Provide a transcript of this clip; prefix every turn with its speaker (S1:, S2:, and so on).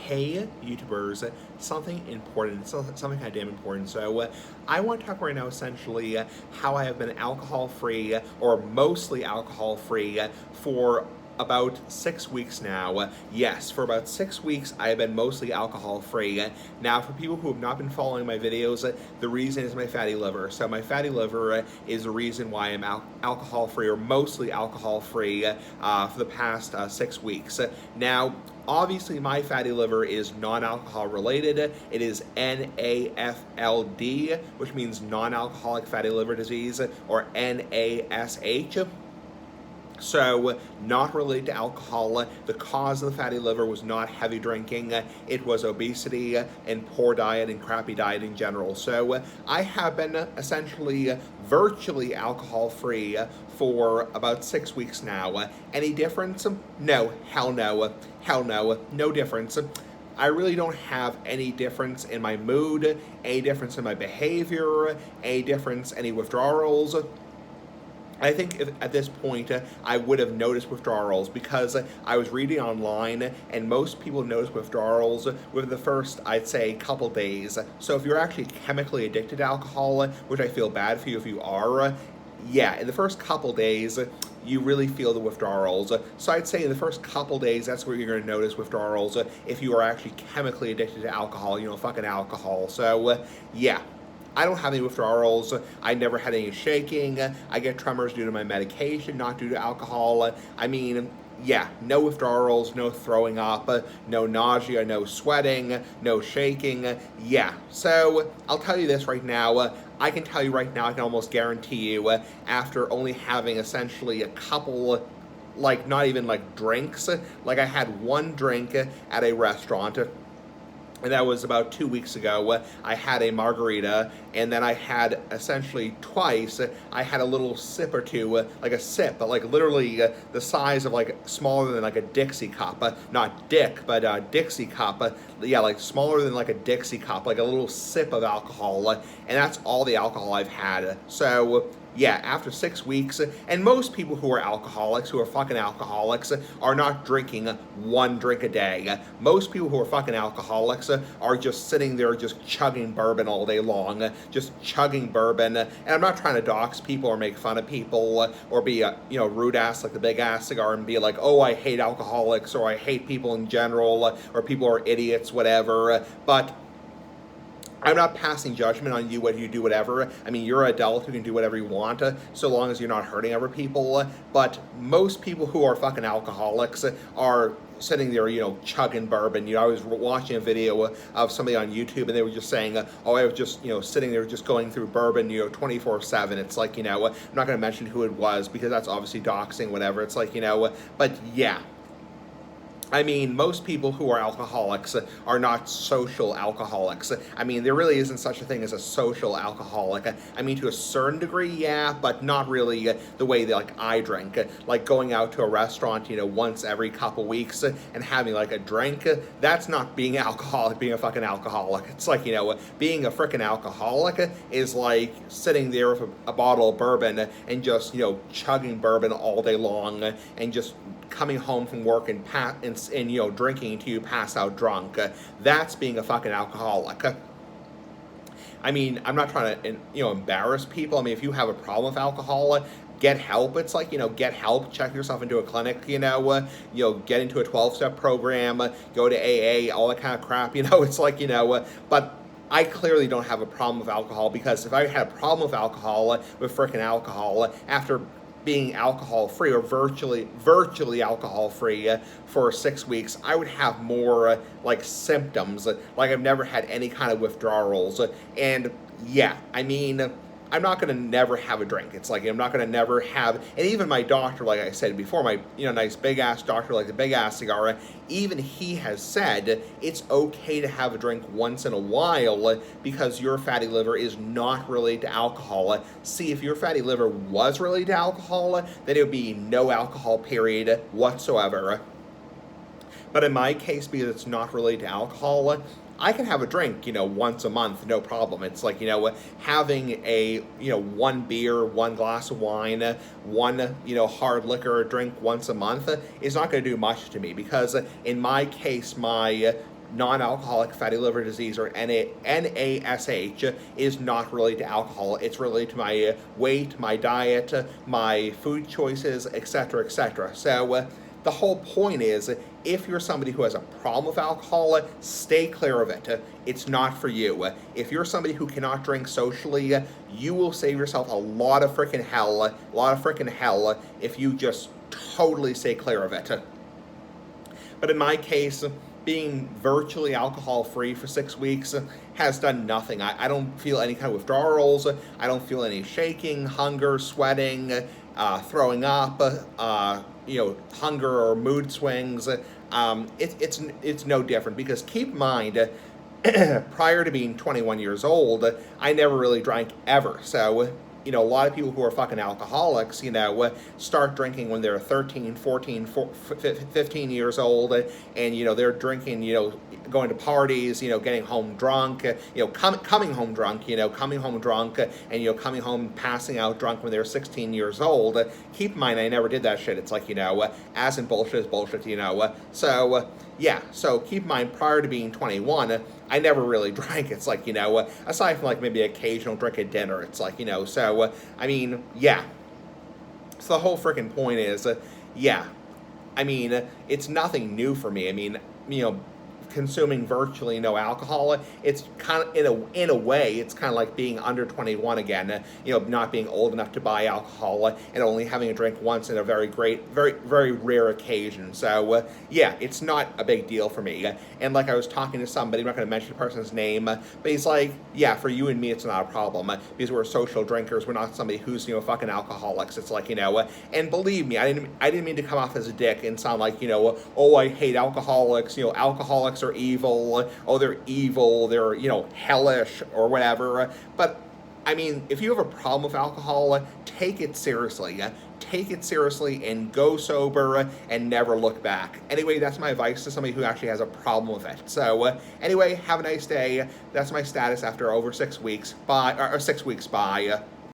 S1: Hey YouTubers, something important, something kind of damn important. So I want to talk right now essentially how I have been alcohol-free, or mostly alcohol-free, for about 6 weeks now. Yes, for about 6 weeks I have been mostly alcohol-free. Now, for people who have not been following my videos, the reason is my fatty liver. So my fatty liver is the reason why I'm alcohol-free, or mostly alcohol-free, for the past 6 weeks. Now, obviously, my fatty liver is non-alcohol related. It is NAFLD, which means non-alcoholic fatty liver disease, or NASH. So, not related to alcohol. The cause of the fatty liver was not heavy drinking. It was obesity and poor diet and crappy diet in general. So, I have been essentially virtually alcohol-free for about 6 weeks now. Any difference? No. Hell no. Hell no. No difference. I really don't have any difference in my mood, any difference in my behavior, any difference, any withdrawals. I think at this point I would have noticed withdrawals, because I was reading online and most people notice withdrawals within the first, I'd say, couple days. So if you're actually chemically addicted to alcohol, which I feel bad for you if you are, yeah, in the first couple days, you really feel the withdrawals. So I'd say in the first couple days, that's where you're going to notice withdrawals if you are actually chemically addicted to alcohol, fucking alcohol. So, yeah. I don't have any withdrawals. I never had any shaking. I get tremors due to my medication, not due to alcohol. I mean, yeah, no withdrawals, no throwing up, no nausea, no sweating, no shaking. Yeah, so I'll tell you this right now. I can tell you right now, I can almost guarantee you, after only having essentially a couple, not even drinks, I had one drink at a restaurant, and that was about 2 weeks ago. I had a margarita, and then I had essentially twice, I had a little sip or two, a sip, but literally the size of smaller than a Dixie cup. Not Dick, but Dixie cup. Yeah, smaller than a Dixie cup, a little sip of alcohol, and that's all the alcohol I've had. So, yeah, after 6 weeks, and most people who are alcoholics, who are fucking alcoholics, are not drinking one drink a day. Most people who are fucking alcoholics are just sitting there just chugging bourbon all day long, just chugging bourbon. And I'm not trying to dox people or make fun of people or be a, rude ass like the Big Ass Cigar and be like, oh, I hate alcoholics, or I hate people in general, or people are idiots, whatever. But I'm not passing judgment on you, whether you do whatever. I mean, you're an adult who can do whatever you want, so long as you're not hurting other people. But most people who are fucking alcoholics are sitting there, chugging bourbon. I was watching a video of somebody on YouTube, and they were just saying, oh, I was just, sitting there just going through bourbon, 24/7. It's I'm not going to mention who it was, because that's obviously doxing, whatever. It's but yeah. I mean, most people who are alcoholics are not social alcoholics. I mean, there really isn't such a thing as a social alcoholic. I mean, to a certain degree, yeah, but not really the way that, I drink. Going out to a restaurant, once every couple weeks and having, a drink, that's not being alcoholic, being a fucking alcoholic. It's being a frickin' alcoholic is sitting there with a bottle of bourbon and just, chugging bourbon all day long and just coming home from work and drinking until you pass out drunk. That's being a fucking alcoholic. I mean, I'm not trying to embarrass people. I mean, if you have a problem with alcohol, get help. It's get help, check yourself into a clinic, get into a 12-step program, go to AA, all that kind of crap, it's but I clearly don't have a problem with alcohol, because if I had a problem with alcohol, with frickin' alcohol, after being alcohol-free, or virtually alcohol-free for 6 weeks, I would have more symptoms. I've never had any kind of withdrawals. And yeah, I mean, I'm not going to never have a drink. It's I'm not going to never have, and even my doctor, like I said before, my, nice big-ass doctor like the Big Ass Cigar, even he has said it's okay to have a drink once in a while, because your fatty liver is not related to alcohol. See, if your fatty liver was related to alcohol, then it would be no alcohol period whatsoever. But in my case, because it's not related to alcohol, I can have a drink, once a month, no problem. It's having a, one beer, one glass of wine, one, hard liquor drink once a month is not going to do much to me, because in my case, my non-alcoholic fatty liver disease, or NASH, is not related to alcohol. It's related to my weight, my diet, my food choices, etc., etc. So the whole point is, if you're somebody who has a problem with alcohol, stay clear of it. It's not for you. If you're somebody who cannot drink socially, you will save yourself a lot of freaking hell, if you just totally stay clear of it. But in my case, being virtually alcohol-free for 6 weeks has done nothing. I don't feel any kind of withdrawals. I don't feel any shaking, hunger, sweating, throwing up, hunger or mood swings. It's no different, because keep in mind, prior to being 21 years old, I never really drank ever. So, a lot of people who are fucking alcoholics, start drinking when they're 13, 14, 15 years old, and, they're drinking, going to parties, getting home drunk, coming home drunk, and, coming home passing out drunk when they're 16 years old. Keep in mind, I never did that shit. It's like, as in bullshit is bullshit, So, yeah, so keep in mind, prior to being 21, I never really drank. It's like, aside from like maybe occasional drink at dinner, it's like, so, yeah. So the whole freaking point is, yeah, it's nothing new for me. Consuming virtually no alcohol, it's kind of, in a way, it's kind of like being under 21 again, not being old enough to buy alcohol, and only having a drink once in a very very rare occasion. So, yeah, it's not a big deal for me. And like I was talking to somebody, I'm not going to mention the person's name, but he's like, yeah, for you and me, it's not a problem, because we're social drinkers. We're not somebody who's, fucking alcoholics. It's like, and believe me, I didn't mean to come off as a dick and sound like, oh, I hate alcoholics, alcoholics are evil, oh, they're evil, they're, hellish, or whatever. But, if you have a problem with alcohol, take it seriously. Take it seriously and go sober and never look back. Anyway, that's my advice to somebody who actually has a problem with it. So, anyway, have a nice day. That's my status after over 6 weeks. Bye. Or 6 weeks. Bye.